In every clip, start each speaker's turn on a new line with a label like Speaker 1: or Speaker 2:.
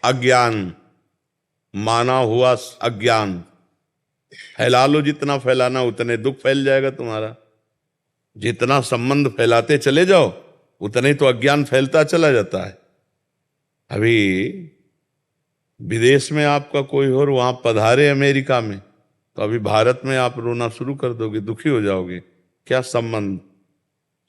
Speaker 1: अज्ञान, माना हुआ अज्ञान। फैला लो, जितना फैलाना उतने दुख फैल जाएगा तुम्हारा। जितना संबंध फैलाते चले जाओ उतने तो अज्ञान फैलता चला जाता है। अभी विदेश में आपका कोई और वहां पधारे अमेरिका में, तो अभी भारत में आप रोना शुरू कर दोगे, दुखी हो जाओगे। क्या संबंध,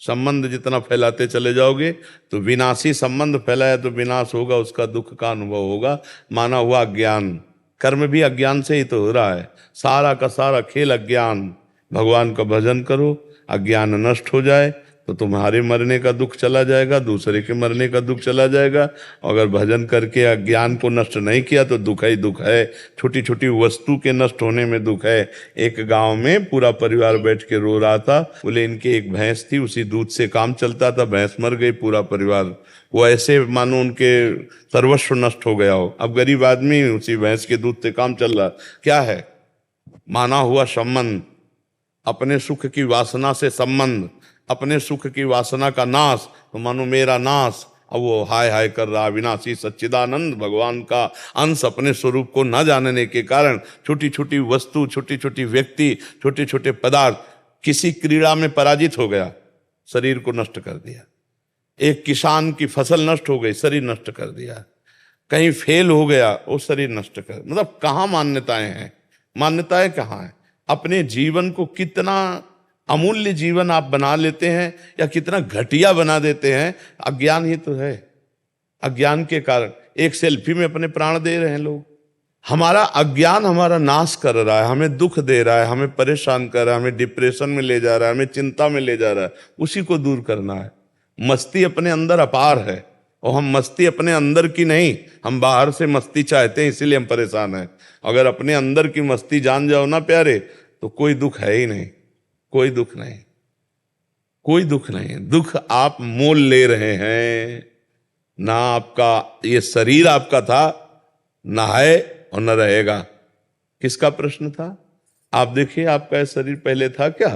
Speaker 1: संबंध जितना फैलाते चले जाओगे तो विनाशी संबंध फैलाया तो विनाश होगा, उसका दुख का अनुभव होगा। माना हुआ अज्ञान, कर्म भी अज्ञान से ही तो हो रहा है। सारा का सारा खेल अज्ञान। भगवान का भजन करो, अज्ञान नष्ट हो जाए तो तुम्हारे मरने का दुख चला जाएगा, दूसरे के मरने का दुख चला जाएगा। अगर भजन करके अज्ञान को नष्ट नहीं किया तो दुख ही दुख है। छोटी छोटी वस्तु के नष्ट होने में दुख है। एक गांव में पूरा परिवार बैठ के रो रहा था। बोले इनके एक भैंस थी, उसी दूध से काम चलता था, भैंस मर गई, पूरा परिवार वो ऐसे मानो उनके सर्वस्व नष्ट हो गया हो। अब गरीब आदमी उसी भैंस के दूध से काम चल रहा। क्या है? माना हुआ संबंध, अपने सुख की वासना से संबंध, अपने सुख की वासना का नाश, तो मानो मेरा नाश। अब वो हाय हाय कर रहा। विनाशी सच्चिदानंद भगवान का अंश अपने स्वरूप को न जानने के कारण छोटी छोटी वस्तु, छोटी छोटी व्यक्ति, छोटे छोटे पदार्थ, किसी क्रीड़ा में पराजित हो गया, शरीर को नष्ट कर दिया। एक किसान की फसल नष्ट हो गई, शरीर नष्ट कर दिया। कहीं फेल हो गया, वो शरीर नष्ट कर, मतलब कहाँ मान्यताएं हैं? मान्यताएं कहाँ हैं? अपने जीवन को कितना अमूल्य जीवन आप बना लेते हैं या कितना घटिया बना देते हैं, अज्ञान ही तो है। अज्ञान के कारण एक सेल्फी में अपने प्राण दे रहे हैं लोग। हमारा अज्ञान हमारा नाश कर रहा है, हमें दुख दे रहा है, हमें परेशान कर रहा है, हमें डिप्रेशन में ले जा रहा है, हमें चिंता में ले जा रहा है। उसी को दूर करना है। मस्ती अपने अंदर अपार है, और हम मस्ती अपने अंदर की नहीं, हम बाहर से मस्ती चाहते हैं, इसीलिए हम परेशान हैं। अगर अपने अंदर की मस्ती जान जाओ ना प्यारे, तो कोई दुख है ही नहीं, कोई दुख नहीं, कोई दुख नहीं। दुख आप मोल ले रहे हैं ना। आपका ये शरीर आपका था, ना है और न रहेगा। किसका प्रश्न था? आप देखिए, आपका ये शरीर पहले था क्या?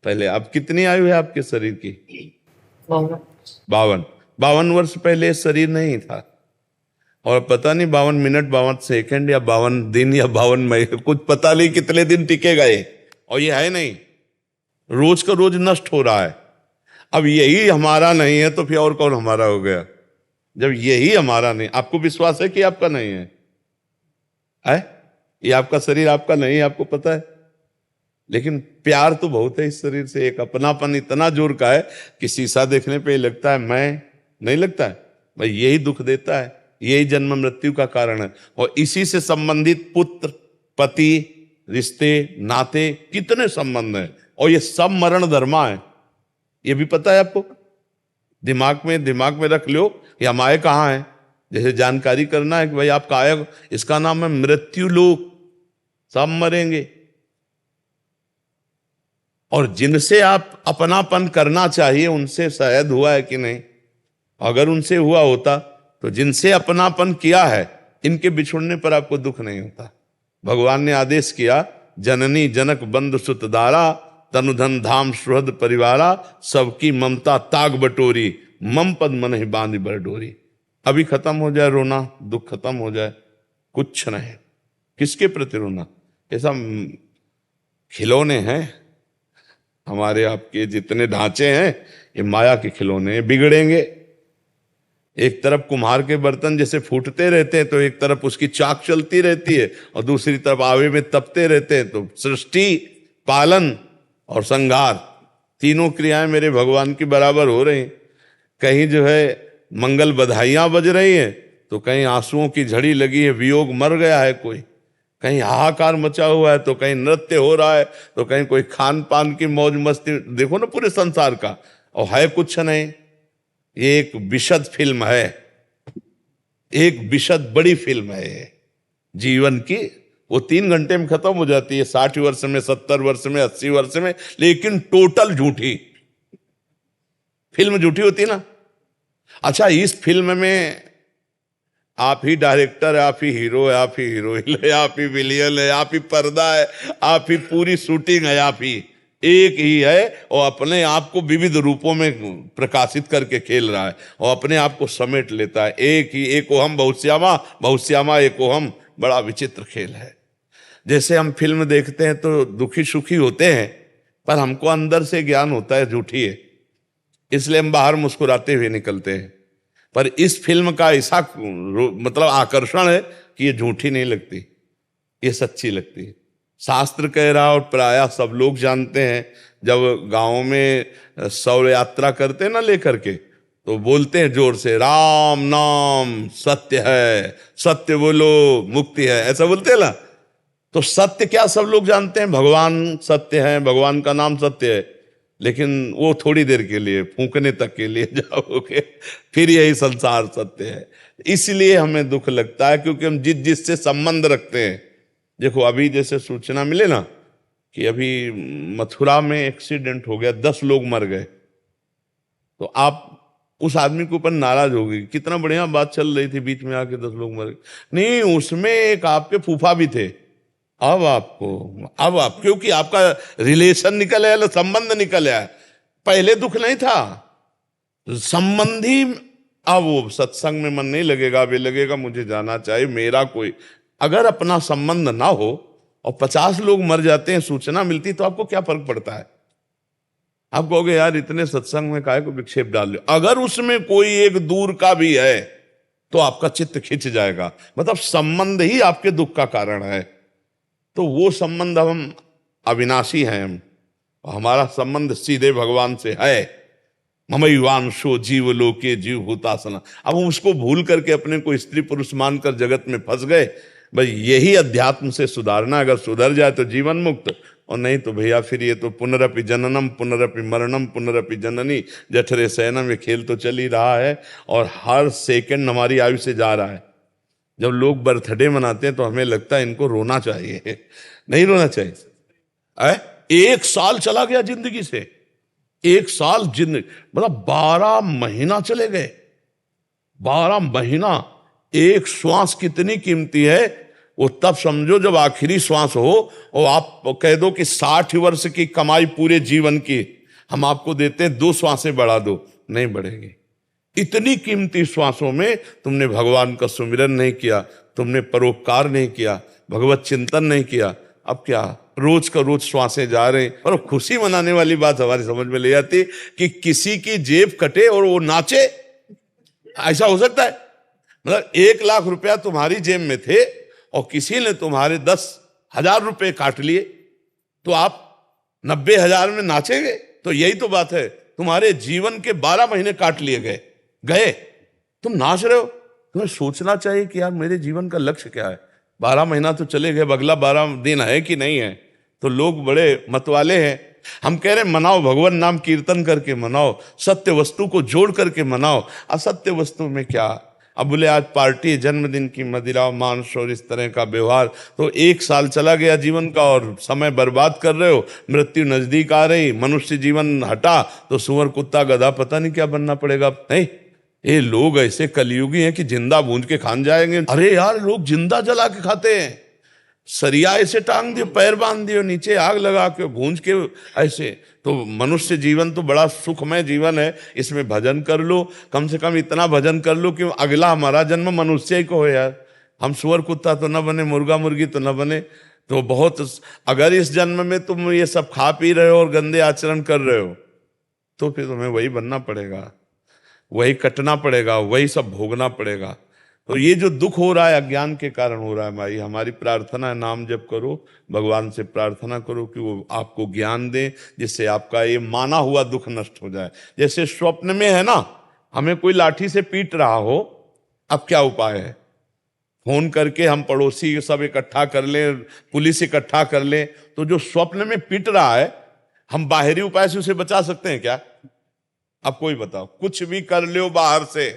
Speaker 1: पहले आप कितनी आयु है आपके शरीर की? 52 वर्ष पहले शरीर नहीं था। और पता नहीं 52 मिनट, 52 सेकंड या 52 दिन या 52 महीने, कुछ पता नहीं कितने दिन टिकेगा ये। और ये है नहीं, रोज का रोज नष्ट हो रहा है। अब यही हमारा नहीं है तो फिर और कौन हमारा हो गया? जब यही हमारा नहीं, आपको विश्वास है कि आपका नहीं है? ये आपका शरीर आपका नहीं है, आपको पता है। लेकिन प्यार तो बहुत है इस शरीर से। एक अपनापन इतना जोर का है कि शीशा देखने पे लगता है मैं, नहीं लगता है भाई। यही दुख देता है, यही जन्म मृत्यु का कारण है। और इसी से संबंधित पुत्र, पति, रिश्ते, नाते, कितने संबंध हैं। और ये सब मरण धर्मा है, ये भी पता है आपको। दिमाग में रख लो कि हम आए कहाँ हैं। जैसे जानकारी करना है कि भाई आपका आया, इसका नाम है मृत्यु लोक। सब मरेंगे। और जिनसे आप अपनापन करना चाहिए उनसे शायद हुआ है कि नहीं? अगर उनसे हुआ होता तो जिनसे अपनापन किया है, इनके बिछुड़ने पर आपको दुख नहीं होता। भगवान ने आदेश किया, जननी जनक बंधु सुत दारा, तनुधन धाम सुहृद परिवारा, सबकी ममता ताग बटोरी, मम पद मन ही बांध बर डोरी। अभी खत्म हो जाए रोना, दुख खत्म हो जाए, कुछ नहीं। किसके प्रति रोना? ऐसा खिलौने हैं हमारे आपके, जितने ढांचे हैं ये माया के खिलौने, बिगड़ेंगे। एक तरफ कुम्हार के बर्तन जैसे फूटते रहते हैं तो एक तरफ उसकी चाक चलती रहती है, और दूसरी तरफ आवे में तपते रहते हैं। तो सृष्टि, पालन और संहार, तीनों क्रियाएं मेरे भगवान की बराबर हो रही। कहीं जो है मंगल बधाइयां बज रही हैं, तो कहीं आंसुओं की झड़ी लगी है, वियोग मर गया है कोई, कहीं हाहाकार मचा हुआ है, तो कहीं नृत्य हो रहा है, तो कहीं कोई खान पान की मौज मस्ती। देखो ना पूरे संसार का, और है कुछ नहीं। ये एक विशद फिल्म है, एक विशद बड़ी फिल्म है ये जीवन की। वो 3 घंटे में खत्म हो जाती है, 60 वर्ष में, 70 वर्ष में, 80 वर्ष में, लेकिन टोटल झूठी फिल्म। झूठी होती ना। अच्छा, इस फिल्म में आप ही डायरेक्टर है, आप ही हीरो है, आप ही हीरोइन है, आप ही विलियन है, आप ही पर्दा है, आप ही पूरी शूटिंग है, आप ही एक ही है और अपने आप को विविध रूपों में प्रकाशित करके खेल रहा है और अपने आप को समेट लेता है। एक ही, एकोहम बहुश्यामा, बहुश्यामा एकोहम। बड़ा विचित्र खेल है। जैसे हम फिल्म देखते हैं तो दुखी सुखी होते हैं, पर हमको अंदर से ज्ञान होता है झूठी है, इसलिए हम बाहर मुस्कुराते हुए निकलते हैं। पर इस फिल्म का ऐसा मतलब आकर्षण है कि ये झूठी नहीं लगती, ये सच्ची लगती है। शास्त्र कह रहा और प्रायः सब लोग जानते हैं, जब गांव में शौर्य यात्रा करते ना लेकर के, तो बोलते हैं जोर से, राम नाम सत्य है, सत्य बोलो मुक्ति है, ऐसा बोलते हैं ना। तो सत्य क्या सब लोग जानते हैं, भगवान सत्य है, भगवान का नाम सत्य है, लेकिन वो थोड़ी देर के लिए, फूंकने तक के लिए जाओगे, फिर यही संसार सत्य है। इसलिए हमें दुख लगता है, क्योंकि हम जिससे संबंध रखते हैं। देखो अभी जैसे सूचना मिले ना कि अभी मथुरा में एक्सीडेंट हो गया, 10 लोग मर गए, तो आप उस आदमी के ऊपर नाराज हो गई, कितना बढ़िया बात चल रही थी, बीच में आके 10 लोग मर गए। नहीं, उसमें एक आपके फूफा भी थे। अब आप क्योंकि आपका रिलेशन निकल आया, संबंध निकल आया, पहले दुख नहीं था संबंधी। अब वो सत्संग में मन नहीं लगेगा, अब ये लगेगा मुझे जाना चाहिए, मेरा कोई। अगर अपना संबंध ना हो और 50 लोग मर जाते हैं, सूचना मिलती, तो आपको क्या फर्क पड़ता है? आप कहोगे यार इतने सत्संग में काहे को विक्षेप डाल लो। अगर उसमें कोई एक दूर का भी है तो आपका चित्त खिंच जाएगा, मतलब संबंध ही आपके दुख का कारण है। तो वो संबंध, हम अविनाशी हैं, हमारा संबंध सीधे भगवान से है। ममैवांशो जीव लोके जीव भूतासना। अब हम उसको भूल करके अपने को स्त्री पुरुष मानकर जगत में फंस गए। भाई यही अध्यात्म से सुधारना, अगर सुधर जाए तो जीवन मुक्त, और नहीं तो भैया फिर ये तो पुनरपि जननम पुनरपि मरणम पुनरपि जननी जठरे शयनम, ये खेल तो चल ही रहा है और हर सेकंड हमारी आयु से जा रहा है। जब लोग बर्थडे मनाते हैं तो हमें लगता है इनको रोना चाहिए, नहीं रोना चाहिए। 1 साल चला गया जिंदगी से, 1 साल जिंदगी, मतलब 12 महीना चले गए। 12 महीना, एक श्वास कितनी कीमती है वो तब समझो जब आखिरी श्वास हो और आप कह दो कि 60 वर्ष की कमाई पूरे जीवन की हम आपको देते हैं, 2 श्वासें बढ़ा दो, नहीं बढ़ेगी। इतनी कीमती श्वासों में तुमने भगवान का सुमिरन नहीं किया, तुमने परोपकार नहीं किया, भगवत चिंतन नहीं किया। अब क्या रोज का रोज श्वासें जा रहे हैं। और खुशी मनाने वाली बात हमारी समझ में ले जाती कि किसी की जेब कटे और वो नाचे, ऐसा हो सकता है? मतलब 1 लाख रुपया तुम्हारी जेब में थे और किसी ने तुम्हारे 10,000 रुपए काट लिए, तो आप 90,000 में नाचेंगे? तो यही तो बात है, तुम्हारे जीवन के 12 महीने काट लिए गए, तुम नाच रहे हो। तुम्हें सोचना चाहिए कि यार मेरे जीवन का लक्ष्य क्या है। 12 महीना तो चले गए, अगला 12 दिन है कि नहीं है। तो लोग बड़े मतवाले हैं। हम कह रहे मनाओ, भगवान नाम कीर्तन करके मनाओ, सत्य वस्तु को जोड़ करके मनाओ। असत्य वस्तु में क्या? अब बोले आज पार्टी, जन्मदिन की मदिरा मांस और इस तरह का व्यवहार, तो 1 साल चला गया जीवन का और समय बर्बाद कर रहे हो। मृत्यु नजदीक आ रही, मनुष्य जीवन हटा तो सुअर कुत्ता गधा पता नहीं क्या बनना पड़ेगा। नहीं, ये लोग ऐसे कलयुगी हैं कि जिंदा भूंज के खान जाएंगे। अरे यार लोग जिंदा जला के खाते हैं, सरिया ऐसे टांग दियो, पैर बांध दियो, नीचे आग लगा के भूंज के ऐसे। तो मनुष्य जीवन तो बड़ा सुखमय जीवन है, इसमें भजन कर लो, कम से कम इतना भजन कर लो कि अगला हमारा जन्म मनुष्य ही को हो यार। हम सुअर कुत्ता तो न बने, मुर्गा मुर्गी तो न बने। तो बहुत, अगर इस जन्म में तुम ये सब खा पी रहे हो और गंदे आचरण कर रहे हो तो फिर तुम्हें वही बनना पड़ेगा, वही कटना पड़ेगा, वही सब भोगना पड़ेगा। तो ये जो दुख हो रहा है अज्ञान के कारण हो रहा है भाई। हमारी प्रार्थना है, नाम जप करो, भगवान से प्रार्थना करो कि वो आपको ज्ञान दे, जिससे आपका ये माना हुआ दुख नष्ट हो जाए। जैसे स्वप्न में है ना, हमें कोई लाठी से पीट रहा हो, अब क्या उपाय है? फोन करके हम पड़ोसी सब इकट्ठा कर लें, पुलिस इकट्ठा कर लें। तो जो स्वप्न में पीट रहा है, हम बाहरी उपाय से उसे बचा सकते हैं क्या? अब कोई बताओ, कुछ भी कर लो बाहर से,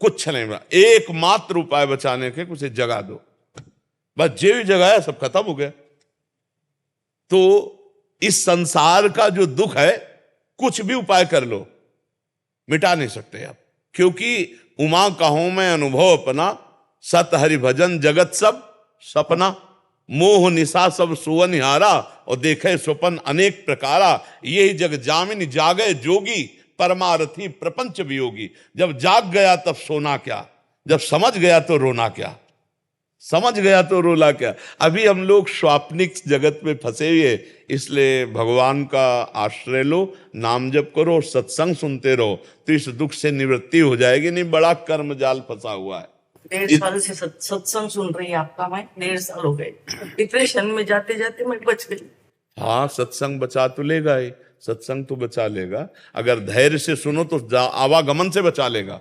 Speaker 1: कुछ नहीं बना। एकमात्र उपाय बचाने के, उसे जगा दो, बस जे भी जगाया सब खत्म हो गया। तो इस संसार का जो दुख है, कुछ भी उपाय कर लो मिटा नहीं सकते आप, क्योंकि उमा कहूं मैं अनुभव अपना, सत हरि भजन जगत सब सपना। मोह निशा सब सुवनिहारा, और देखे स्वपन अनेक प्रकारा। यही जग जामिन जागे जोगी, परमारथी प्रपंच वियोगी। जब जाग गया तब सोना क्या, जब समझ गया तो रोना क्या, समझ गया तो रोला क्या। अभी हम लोग स्वाप्निक जगत में फंसे हुए, इसलिए भगवान का आश्रय लो, नाम जप करो, सत्संग सुनते रहो, तो इस दुख से निवृत्ति हो जाएगी। नहीं बड़ा कर्म जाल फंसा हुआ है।
Speaker 2: 1.5 साल से सत्संग सुन रही है आपका, मैं 1.5 साल हो गए। डिप्रेशन में जाते जाते मैं बच गई।
Speaker 1: हाँ, सत्संग बचा तो लेगा ही, सत्संग तो बचा लेगा। अगर धैर्य से सुनो तो आवागमन से बचा लेगा।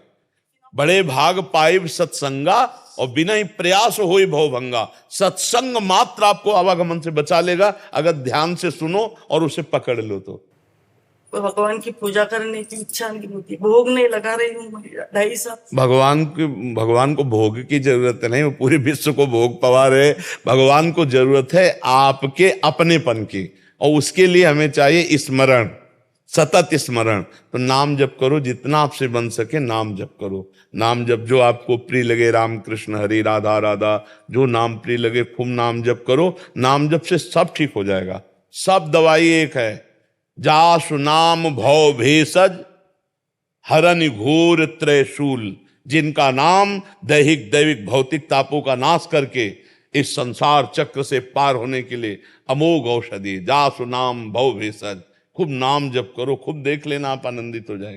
Speaker 1: बड़े भाग पाइब सत्संगा, और बिना ही प्रयास होई भवभंगा। सत्संग मात्र आपको आवागमन से बचा लेगा, अगर ध्यान से सुनो और उसे पकड़ लो तो।
Speaker 2: भगवान की पूजा करने की इच्छा नहीं होती, भोग नहीं लगा रही हूँ 2.5 साल।
Speaker 1: भगवान को भोग की जरूरत नहीं, वो पूरे विश्व को भोग पवा रहे। भगवान को जरूरत है आपके अपनेपन की, और उसके लिए हमें चाहिए स्मरण, सतत स्मरण। तो नाम जप करो, जितना आपसे बन सके नाम जप करो। नाम जप जो आपको प्रिय लगे, राम कृष्ण हरि राधा राधा, जो नाम प्रिय लगे खूब नाम जप करो। नाम जप से सब ठीक हो जाएगा, सब दवाई एक है। जासु नाम भव भेषज, हरन घोर त्रयशूल। जिनका नाम दैहिक दैविक भौतिक तापों का नाश करके इस संसार चक्र से पार होने के लिए अमोघ औषधि। जासु नाम भव भेषज, खूब नाम जप करो, खूब देख लेना आप आनंदित हो जाएंगे।